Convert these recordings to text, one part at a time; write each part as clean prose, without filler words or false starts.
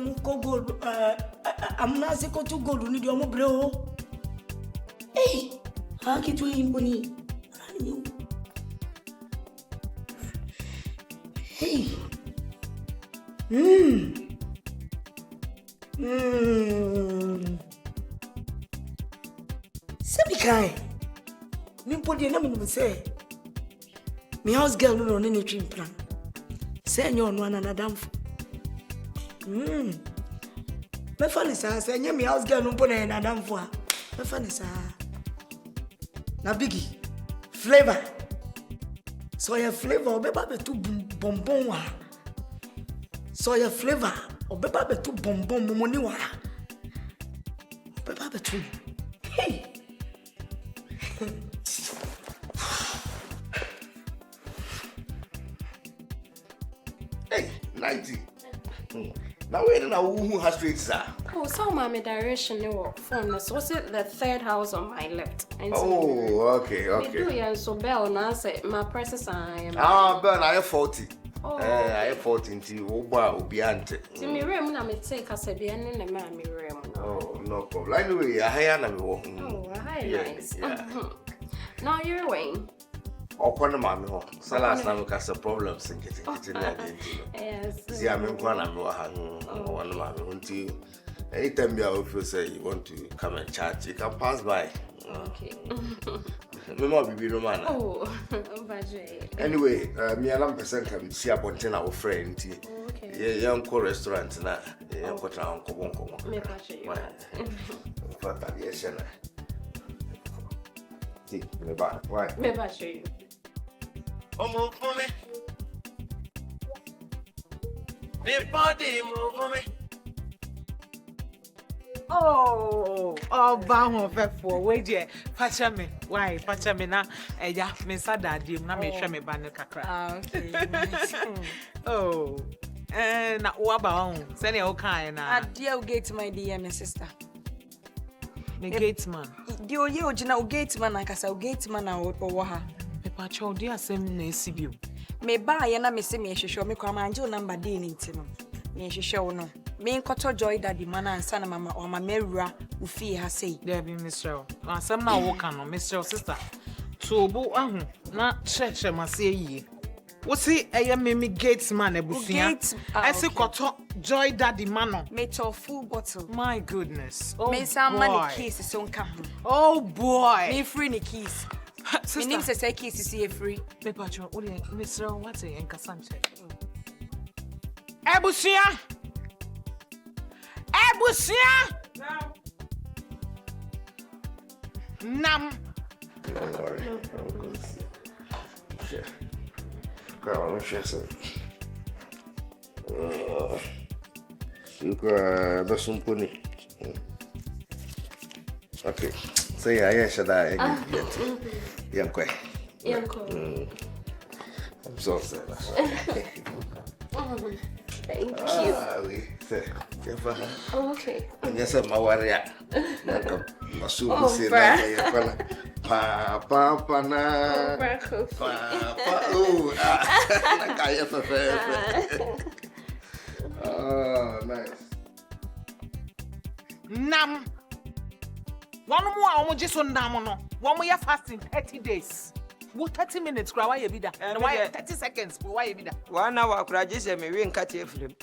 mu ko gold amna se ko to gold ni di omo bre o. Hey, ha ki to imponi. Hey. Kai, me put your name in say. Me house girl no any dream plan. Say you no another damn. Me funny say say me house girl no put another damn for. Me funny say. Na biggie flavor. So your flavor obeba be too bonbon wa. So your flavor obeba be too bonbon momoni wa. Obeba be too. Hey. Hey, 90. Now where who has streets, sir? Oh, so my direction phone. So what's it the third house on my left? Oh, okay. So Bell now say my presses I am. Bell, I have 40. I have 40 until Obiante. To me, room, I may take us a be in the mammy room. Oh, no problem. Anyway, I hear na me wo. Oh, hi, nice. Now you're away. O kono ma me ho. So last time we got some problems in getting na dey. Yes. See, I'm in na me wo ha. One ma me until anytime you feel say you want to come and chat, you can pass by. Okay. Me mo bibi no man. Oh, budget. Anyway, me alam person come see abonten our friend. Okay. Yeah, young restaurant na. Yeah, ko town ko bon ko. Me budget. What are you saying? See, me ba. Why? Me budget. Move for me. Me body move for me. Oh, bang for wait there. Pacha me. Why? Pacha me na. Yeah, me sad daddy. Na me share me banner kakra. Okay. Oh. Na waba on. Send you okay na. Dear gate my dear my sister. Me gate man. The oye ojina gate man akasa gate man na wo ha. Me pacha odi asem na esibio. Me ba ye na me se me hwehwe me kwa manje number dey ni ntino. Me hwehwe wo no. Me nkoto joy daddy man ansa na mama o mama mewura ufi ha sei. There be Mr. Asem na wo kan no Mr. sister. To bu ahu na cheche mase yi. Wo si eye me gate man Abusua. Ese koto joy daddy man no. Me to full bottle. My goodness. Oh, me some money keys so nka ho. Oh boy. Me free ni keys. Me nim say keys is free. Me pacho wo dey Mr. what e nkasa nche. Abusua. Nam. Don't worry. Shit. Girl, I'm sure so. You got the sumpuni. Okay. So yeah, should I get? Yeah, quite. Yeah, cool. I'm so sad. Thank you. Okay. Yes, my warrior. My super say Papa na. Papa. Oh, nice. Nam. One more I just on nam no. One more fasting 30 days. What 30 minutes kra why be that? And why 30 seconds why be that? 1 hour kra just me we nka tie film.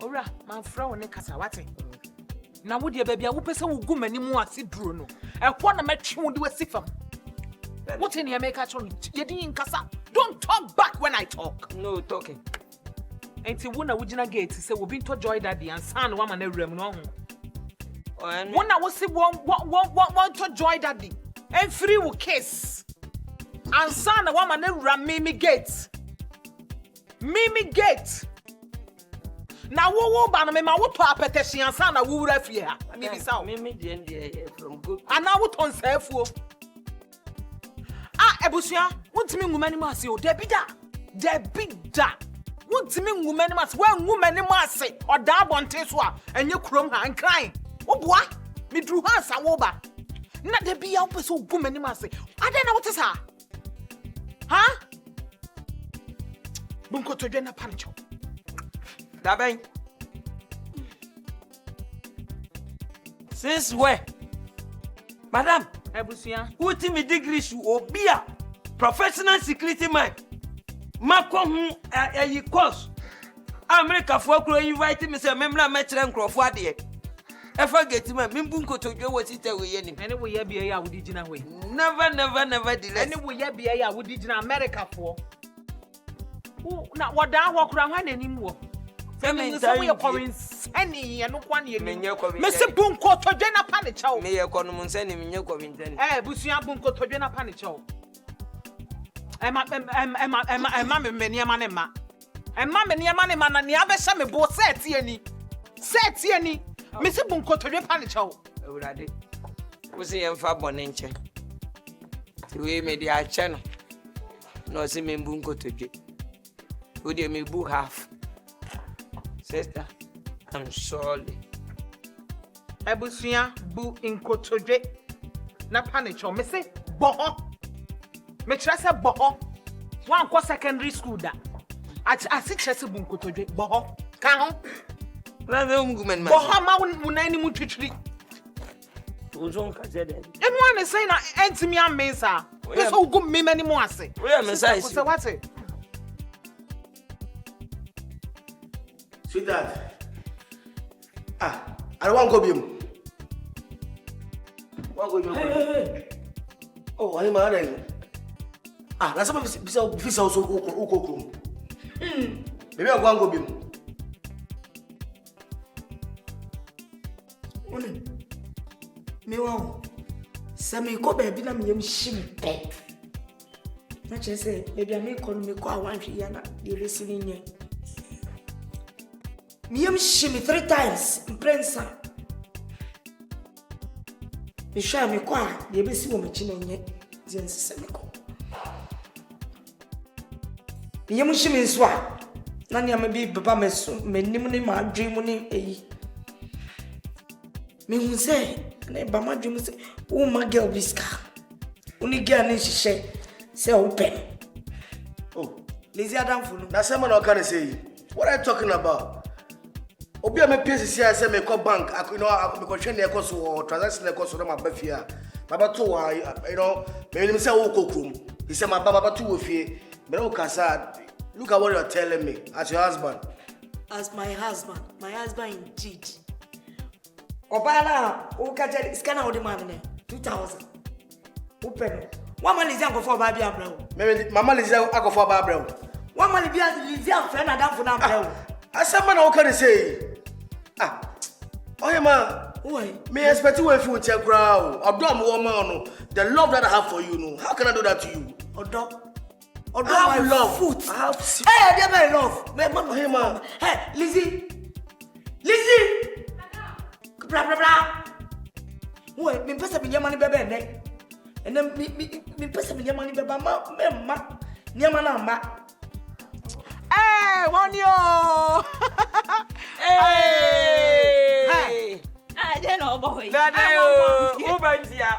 Ora, my friend ne kasa wate. Na wo de bia wo pese wo gu mani mu ase duro no. Ekwo na metwe wo de wasi fam. What in make a chon? You didn't kasa. Don't talk back when I talk. No talking. Enti wo na wo gina gate say wo bi to joy daddy and san wa ma na wram no ho. Wo na wo se wo to joy daddy. And free will kiss. And son of woman ram Mimi Gate. Mimi Gate. Now wo ban me ma wo to apetition and son of wo refi ha. Mimi saw. Mimi the from good. And now what on selfo. Abusua, wontimi ngumani ma ase o de bida. Wontimi ngumani ma ase, wa ngumani ma ase. Oda abonte so a enye krom ha nkran. Wo boa, me dru ha sa wo ba. Na de bia wo pese ogu mani ma ase. Ade na wote sa? Ha? Bunko to dwe na pancho. Daben. Since where? Madam, Abusua. who team degree should obia professional security man. Mako hu a course. America for kro invite me say memra metre nkrofo ade. Efa get me mbun kotodwe wotite we yeni. Ene wo ya bia ya wodi gina we. Never delay. Ene wo ya bia ya wodi gina America for. Na wada ho kura hwan anim wo. Femi say we korin sani eno kwa ne anim. Me se bun kotodwe na pa ne chawo. Me ye kono mun sani me nye korin tani. Abusua bun kotodwe na pa ne chawo. Emma me niema ne ma. Emma me niema ne ma na ne abehye me bo set ani. Me se bun kotodwe pa ne chawo. Ewurade. Wo se yemfa bone nche. Ti we me dia che no. No se me bun kotodwe. Wo de me bu half. Sister, I'm sorry. Abusua bu nkotodwe na pa ne chawo. Me se boho. Me try say boho. One ko secondary school da. Asi chese bu nkotodwe boho. Ka ho. Brother umgumen ma. Boho ma wunani mu twitwiri. Unzon ka zede. Anyone is saying that entimi amesa. This who go me many more say. We am say. So what say? Sweetheart. I don't want to go him. Hey. Oh, I'm married. That's some visa also uko. Maybe I'm going to go him. Me wow. Sami ko baby na me yem shimpe. Na che say baby me ko me ko awanhwe ya na de resini nye. Me yem shimi 3 times in prensa. Me sha me ko a de be si wo me chi na nye. Di nsese me ko. Me yem shimi nso a na ne am bi baba me so me nim ne ma adwe mu ne eyi. Me hu say na ba ma dwum say o ma girl biska uni girl ni hihye say open. Oh, Lazy Adam for no. that's someone I can say. What are you talking about? Obi a me pay say me call bank, me ko train e cost or transaction e cost na ma ba fia. Baba to me say wo kokrum. He say my baba to wo fie. Me no kasa. Look at what you're telling me as your husband. As my husband indeed. Obana o kaje scanner o de man ne 2000. Open. One man is young for baby abro. Me mama Lizzie go for Barbara. One man be Lizzie friend Adam for now. As someone I can say. Oh yeah man. Why? Me expect you if you check crowd. Abdom woman, the love that I have for you, no. How can I do that to you? Odo I have love. Foot. I have Hey, dear my love. My mama, hey man. Hey, Lizzie. Blah. Why? Me pesa me money bebe ne. And then me pesa me money bebe ma. Nyama na ma. Hey, one yo. Hey. I don't know boy. Dada o bantia.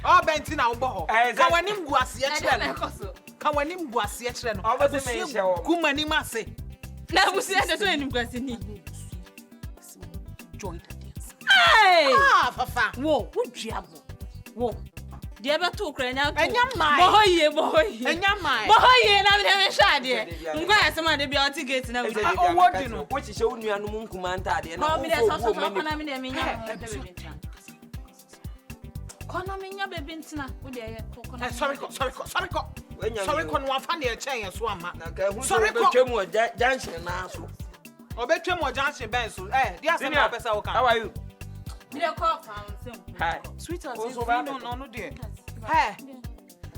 Oh, benti na wo ho. Ka wanim gu ase e kire no. Koso. Ka wanim gu ase e kire no. Obese me hye wo. Kumani ma se. Na busia de so enim kwase ni. Joy the dance. Hey! Fafa. Wo, udriabo. Wo. De be to kra nya to. Enya mai. Bohoye. Enya mai. Bohoye na me de hwa de. Ngwa asema de bia oti gate na wo. Owo di no. Wo chihye unua no mu nkuma ntade na. Ko me de so na me de me nya. Kono me nya bebe ntina. Wo de kono. Sorry ko. Sorry ko no afa na e chen so ama. Sorry ko. Betwem o junction na so. Obetwem o junction ben so. Dia say na pesa wo kan. How are you? Me de call found sim. Hi. Sweetheart, Also, no dear. Hey.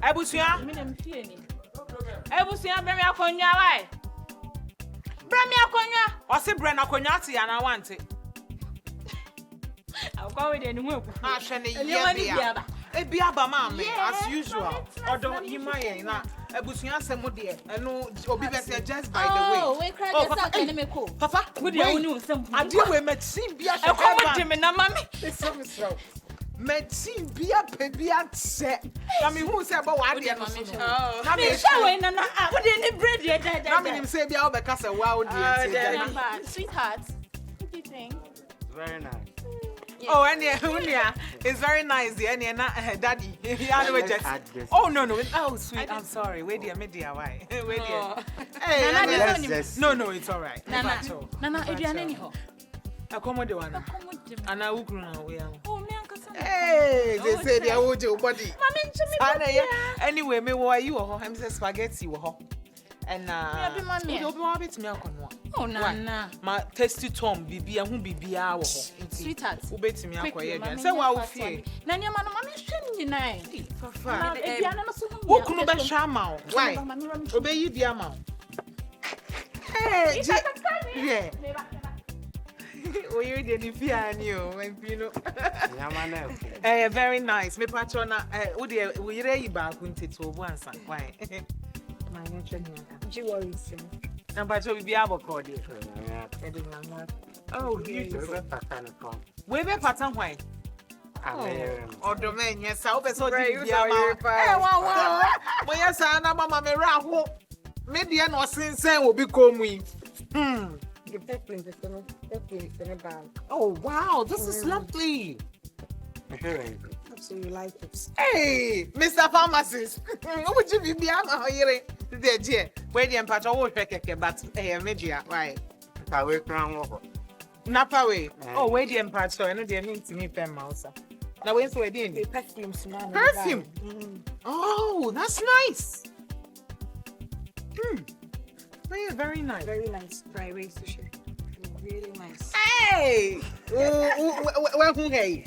Abusua. Me dem fie ni. Abusua be me akonwa wai. Bra me akonwa. O se bre na akonwa ate ya na wante. Akwa we de ni hu eku. Na hwe ne ye bia. E bia ba ma me as usual. Odo yima ye na abusua asem de eno obi be say just by the way. Oh, we cry this out and me ko. Papa, we dey wonu nsem. Ade we machine bia hwe. Akwa de me na mami. It's so Meti bia pebia se. Na me hu se ba wa de no so. Na me show na na what dey bread dey die. Na me nim say bia obeka se wa o dey. Sweetheart, what do you think? Very nice. Oh, and yeah, it's very nice. And daddy, oh no, oh sweet, I'm sorry. Wait dear, media, why? Wait dear. Hey, no, it's all right. Nana, Adrian, accommodate one. And I will grow. Oh, me uncle. Hey, they say they are your body. Anyway, me why you I'm just spaghetti. And you'll be a bit milk on one. Oh, Nana. My tasty Tom, Bibi, and who be our sweetheart. Who bet me a quiet. So, what will fear? Nanya, mamma, shouldn't deny. Who couldn't be shaman? Why? Obey you, dear mouth. Hey, yeah. Oh, you didn't fear you, you know. Very nice. Me patrona, we ready back into once and why? My nature, you worry. Number 2 will be able to call it. Oh, beautiful. Where be pattern why? Oh, domain, yes, I hope it's all right. Wow. Well, yes, I know, Mamma Mera. Maybe I know since I will become we. The peppermint is in a bag. Oh, wow, this is lovely. Absolutely like it. Hey, Mr. Pharmacist, what would you be here? Dear, where the empathy will take but media, why? I will crown over. Napa way. Oh, where the empathy, I know they need to meet them, mouse. Now, where's where the perfume? Perfume. Oh, that's nice. Very nice. Very nice. Dry way sushi. Really nice. Hey! Where who hey?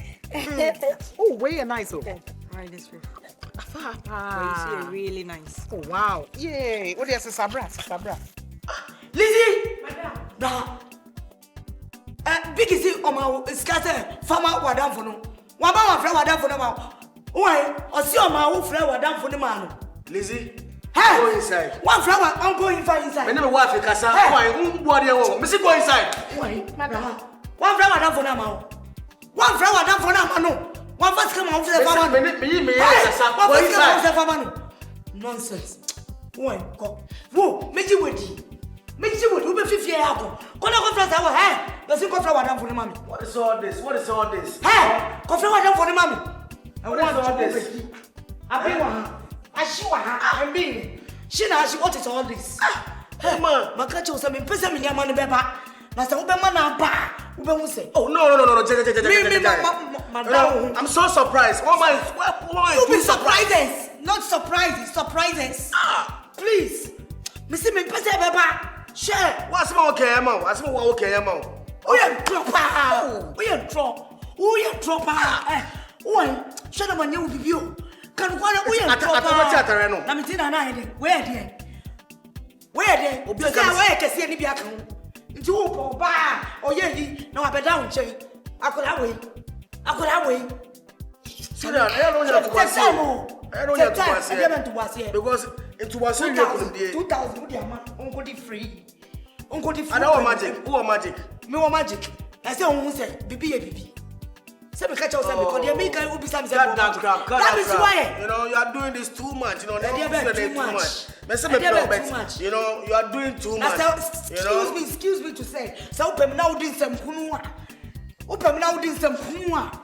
Oh, very nice. Okay. Right this way. Ah, you see, really nice. Oh, wow. Yay. What is Sabra? Lizzie! Madam. Big is it on my scatter farmer wadam for no. One man friend wadam for no man. Why? Or see on my own friend wadam for the man. Lizzie, hey! go inside. One friend I'm going inside. My name is Wafi Kasa. Why? Who body you? Missy go inside. Why? Madam. One friend wadam for no man. One friend wadam for no man. No. One first come out for the farmer. Go inside. Nonsense. Why? Go. Whoa, Meji Wedi. Meji Wedi, who be 50 years ago. Kona conference I was hey. Does he conference wadam for the mommy? What is all this? Hey, conference wadam for the mommy. And what is all this? I be one. I mean, she now she what is all this? Hey man, makacho say me pesa me nyama ne beba. Na say wo be man na ba. Wo be hu say. Oh no. Madam. I'm so surprised. Why? You be surprises, not surprises. Surprises. Please. Me see me pesa beba. Share. What's my okay, man? What's my okay, man? Oh yeah, drop. Oh yeah, drop. Why? Shut up, man. You be you. Can you drop? Na me tina na ide. Where there? Obi say where kesi ani bia kan. Nti wo po ba. Oye yi na wa be down chen. Akola we. Sira, I don't know because it was 2000 would man. Uncle di free. I know magic. Who are magic? Me wa magic. I say on say bibi. Say me catch us because they make I be some say. That is why. You know, you are doing this too much. You know, too much. You know, you are doing too much. Excuse me to say. So open now din sem kunwa.